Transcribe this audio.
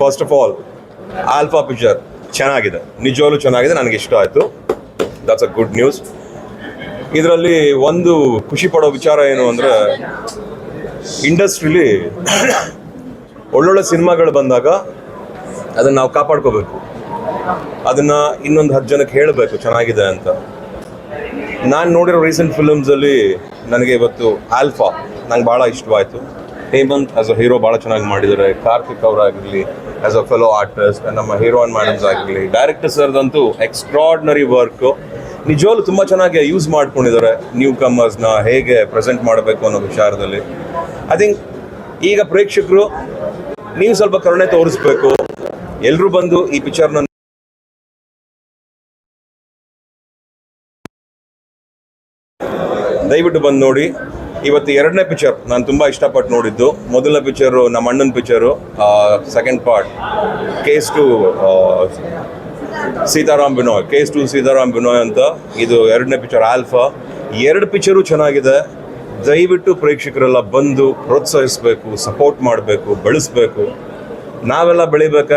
First of all alpha picture ಚೆನ್ನಾಗಿದೆ, ನಿಜವಾಗ್ಲೂ ಚೆನ್ನಾಗಿದೆ, ನನಗೆ ಇಷ್ಟ ಆಯಿತು. That's a good news. ಇದರಲ್ಲಿ ಒಂದು ಖುಷಿ ಪಡೋ ವಿಚಾರ ಏನು ಅಂದರೆ, ಇಂಡಸ್ಟ್ರಿಲಿ ಒಳ್ಳೊಳ್ಳೆ ಸಿನಿಮಾಗಳು ಬಂದಾಗ ಅದನ್ನು ನಾವು ಕಾಪಾಡ್ಕೋಬೇಕು, ಅದನ್ನು ಇನ್ನೊಂದು 10 ಜನಕ್ಕೆ ಹೇಳಬೇಕು ಚೆನ್ನಾಗಿದೆ ಅಂತ. ನಾನು ನೋಡಿರೋ ರೀಸೆಂಟ್ ಫಿಲಮ್ಸಲ್ಲಿ ನನಗೆ ಇವತ್ತು ಆಲ್ಫಾ ನಂಗೆ ಭಾಳ ಇಷ್ಟವಾಯಿತು. ಹೇಮಂತ್ ಆ್ಯಸ್ ಅ ಹೀರೋ ಭಾಳ ಚೆನ್ನಾಗಿ ಮಾಡಿದ್ದಾರೆ. ಕಾರ್ತಿಕ್ ಅವರಾಗಿರಲಿ ಆ್ಯಸ್ ಅ ಫೆಲೋ ಆರ್ಟಿಸ್ಟ್, ನಮ್ಮ ಹೀರೋಯಿನ್ ಮೇಡಮ್ಸ್ ಆಗಿರಲಿ, ಡೈರೆಕ್ಟರ್ ಸರ್ದಂತೂ ಎಕ್ಸ್ಟ್ರಾರ್ಡಿನರಿ ವರ್ಕು. ನಿಜವಾಗ್ಲೂ ತುಂಬ ಚೆನ್ನಾಗಿ ಯೂಸ್ ಮಾಡ್ಕೊಂಡಿದ್ದಾರೆ ನ್ಯೂ ಕಮರ್ಸ್ನ ಹೇಗೆ ಪ್ರೆಸೆಂಟ್ ಮಾಡಬೇಕು ಅನ್ನೋ ವಿಚಾರದಲ್ಲಿ. ಐ ಥಿಂಕ್ ಈಗ ಪ್ರೇಕ್ಷಕರು ನೀವು ಸ್ವಲ್ಪ ಕರುಣೆ ತೋರಿಸ್ಬೇಕು. ಎಲ್ಲರೂ ಬಂದು ಈ ಪಿಕ್ಚರ್ನ ದಯವಿಟ್ಟು ಬಂದು ನೋಡಿ. ಇವತ್ತು 2ನೇ ಪಿಕ್ಚರ್ ನಾನು ತುಂಬ ಇಷ್ಟಪಟ್ಟು ನೋಡಿದ್ದು. ಮೊದಲನೇ ಪಿಕ್ಚರು ನಮ್ಮ ಅಣ್ಣನ picture, second part case two Seetharam Binoy ಅಂತ. ಇದು 2ನೇ ಪಿಕ್ಚರ್ ಆಲ್ಫಾ. 2 ಪಿಕ್ಚರು ಚೆನ್ನಾಗಿದೆ. ದಯವಿಟ್ಟು ಪ್ರೇಕ್ಷಕರೆಲ್ಲ ಬಂದು ಪ್ರೋತ್ಸಾಹಿಸಬೇಕು, ಸಪೋರ್ಟ್ ಮಾಡಬೇಕು, ಬೆಳೆಸಬೇಕು. ನಾವೆಲ್ಲ ಬೆಳಿಬೇಕಾದ್ರೆ